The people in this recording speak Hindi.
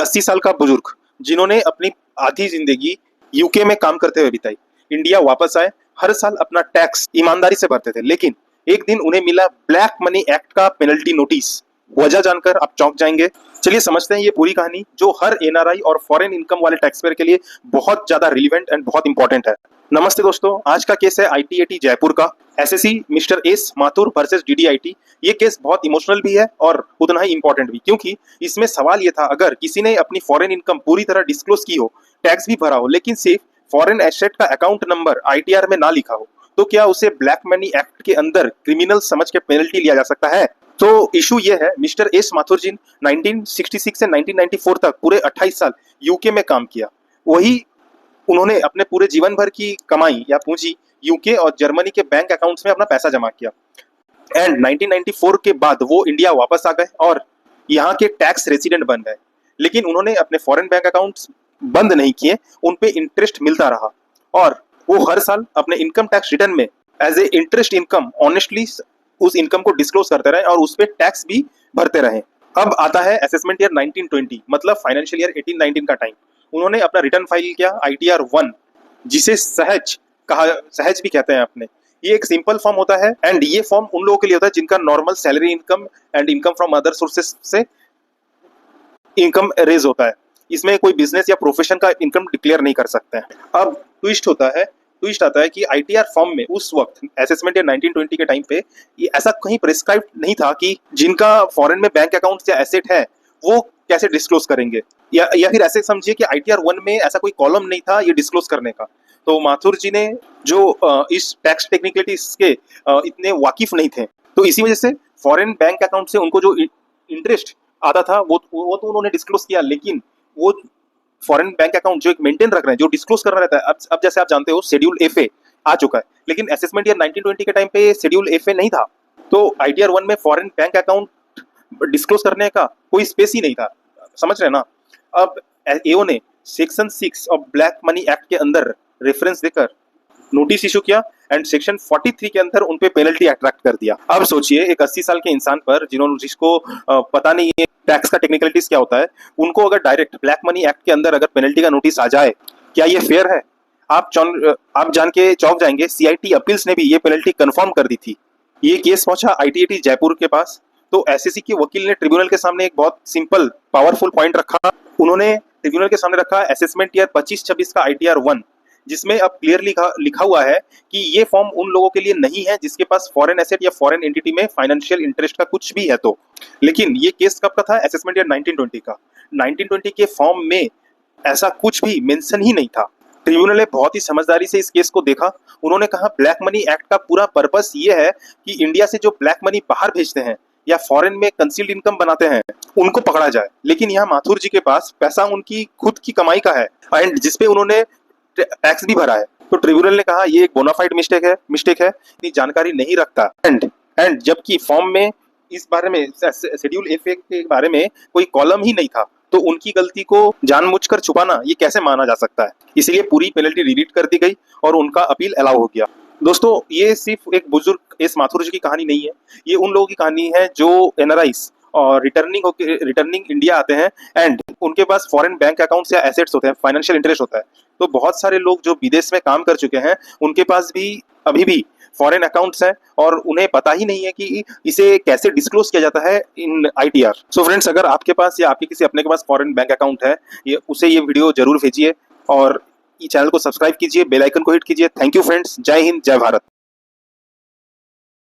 एक 80 साल का बुजुर्ग जिन्होंने अपनी आधी जिंदगी यूके में काम करते हुए बिताई, इंडिया वापस आए, हर साल अपना टैक्स ईमानदारी से भरते थे, लेकिन एक दिन उन्हें मिला ब्लैक मनी एक्ट का पेनल्टी नोटिस। वजह जानकर आप चौंक जाएंगे। चलिए समझते हैं ये पूरी कहानी, जो हर एनआरआई और फॉरेन इनकम वाले टैक्सपेयर के लिए बहुत ज्यादा रिलीवेंट एंड बहुत इंपॉर्टेंट है। नमस्ते दोस्तों, आज का केस है आईटीएटी जयपुर का, SSC mister S Mathur versus DDIT. ये केस बहुत इमोशनल भी है और उतना ही इंपॉर्टेंट भी, क्योंकि इसमें सवाल ये था, अगर किसी ने अपनी फॉरेन इनकम पूरी तरह डिस्क्लोज की हो, टैक्स भी भरा हो, लेकिन सिर्फ फॉरेन एसेट का अकाउंट नंबर आईटीआर में ना लिखा हो, तो क्या उसे ब्लैक मनी एक्ट के अंदर क्रिमिनल समझ के पेनल्टी लिया जा सकता है? तो इशू ये है, मिस्टर एस माथुर जी 1966 से 1994 तक पूरे 28 साल यूके में काम किया। वही उन्होंने अपने पूरे जीवन भर की कमाई या पूंजी यूके और जर्मनी के बैंक अकाउंट्स में अपना पैसा जमा किया। एंड 1994 के बाद वो इंडिया वापस आ गए और यहाँ के टैक्स रेसिडेंट बन गए। लेकिन उन्होंने अपने फॉरेन बैंक अकाउंट्स बंद नहीं किए, उन पे इंटरेस्ट मिलता रहा और वो हर साल अपने इनकम टैक्स रिटर्न में as a interest income honestly उस इनकम को डिस्क्लोज करते रहे और उस पे टैक्स भी भरते रहे। अब आता है असेसमेंट ईयर 1920, मतलब फाइनेंशियल ईयर 18-19 का टाइम। उन्होंने अपना रिटर्न फाइल किया आईटीआर 1, जिसे सहज भी कहते हैं अपने। ये एक सिंपल फॉर्म होता है एंड ये फॉर्म उन लोगों के लिए होता है जिनका normal salary income and income from other sources से इनकम रेज होता है। इसमें कोई बिजनेस या प्रोफेशन का इनकम डिक्लेयर नहीं कर सकते हैं। अब ट्विस्ट आता है कि आईटीआर फॉर्म में उस वक्त असेसमेंट ईयर 1920 के टाइम पे ये ऐसा कहीं प्रिस्क्राइब नहीं था कि जिनका फॉरेन में बैंक अकाउंट या एसेट है वो कैसे डिस्क्लोज करेंगे, या फिर ऐसे समझिए कि आईटीआर 1 में ऐसा कोई कॉलम नहीं था ये डिस्क्लोज करने का। तो माथुर जी ने जो इस टैक्स टेक्निकलिटीज के इतने वाकिफ नहीं थे, तो इसी वजह से फॉरेन बैंक अकाउंट से उनको जो इंटरेस्ट आता था वो तो उन्होंने डिस्क्लोज किया, लेकिन वो फॉरेन बैंक अकाउंट जो एक मेंटेन रख रहे हैं, जो डिस्क्लोज करना रहता है, अब जैसे आप जानते हो शेड्यूल एफए आ चुका है, लेकिन असेसमेंट ईयर 1920 के टाइम पे शेड्यूल एफए नहीं था। तो आईटीआर 1 में फॉरेन बैंक अकाउंट डिस्क्लोज करने का कोई स्पेस ही नहीं था, समझ रहे ना। अब एओ ने section 6 of black money act के अंदर रेफरेंस देकर नोटिस इशू किया एंड सेक्शन 43 के अंदर उन पे पेनल्टी अट्रैक्ट कर दिया। अब सोचिए, एक 80 साल के इंसान पर जिसको पता नहीं है टैक्स का टेक्निकलिटीज क्या होता है, उनको अगर डायरेक्ट ब्लैक मनी एक्ट के अंदर अगर पेनल्टी का नोटिस आ जाए, क्या ये फेयर है? आप जान के चौंक जाएंगे। सीआईटी अपील्स ने भी ये पेनल्टी कंफर्म कर दी थी। ये केस पहुंचा आईटीएटी जयपुर के पास। तो एसएससी के वकील ने ट्रिब्यूनल के सामने एक बहुत सिंपल पावरफुल पॉइंट रखा। उन्होंने ट्रिब्यूनल के सामने रखा असेसमेंट ईयर 25-26 का आईटीआर 1, जिसमें अब क्लियरली लिखा हुआ है कि ये फॉर्म उन लोगों के लिए नहीं है जिसके पास फॉरेन एसेट या फॉरेन एंटिटी में फाइनेंशियल इंटरेस्ट का कुछ भी है। तो लेकिन ये केस कब का था? असेसमेंट ईयर 1920 का। 1920 के फॉर्म में ऐसा कुछ भी मेंशन ही नहीं था। ट्रिब्यूनल ने बहुत ही समझदारी से इस केस को देखा। उन्होंने कहा ब्लैक मनी एक्ट का पूरा पर्पस ये है कि इंडिया से जो ब्लैक मनी बाहर भेजते हैं या फॉरेन में कंसील्ड इनकम बनाते हैं उनको पकड़ा जाए। लेकिन यहाँ माथुर जी के पास पैसा उनकी खुद की कमाई का है एंड जिसपे उन्होंने टैक्स भी भरा है। तो ट्रिब्यूनल ने कहा ये एक बोनाफाइड मिस्टेक है, इतनी जानकारी नहीं रखता। एंड जबकि फॉर्म में इस बारे में शेड्यूल एफ के बारे में कोई कॉलम ही नहीं था, तो उनकी गलती को जानबूझकर छुपाना ये कैसे माना जा सकता है? इसलिए पूरी पेनल्टी रिलीट कर दी गई और उनका अपील अलाउ हो गया। दोस्तों, ये सिर्फ एक बुजुर्ग एस माथुर जी की कहानी नहीं है, ये उन लोगों की कहानी है जो एनआरआईज और रिटर्निंग इंडिया आते हैं एंड उनके पास फॉरेन बैंक अकाउंट्स या एसेट्स होते हैं, फाइनेंशियल इंटरेस्ट होता है। तो बहुत सारे लोग जो विदेश में काम कर चुके हैं उनके पास भी अभी भी फॉरेन अकाउंट्स हैं और उन्हें पता ही नहीं है कि इसे कैसे डिस्क्लोज किया जाता है इन आईटीआर। सो फ्रेंड्स, अगर आपके पास या आपके किसी अपने के पास फॉरेन बैंक अकाउंट है, उसे ये वीडियो जरूर भेजिए और चैनल को सब्सक्राइब कीजिए, बेल आइकन को हिट कीजिए। थैंक यू फ्रेंड्स, जय हिंद, जय भारत।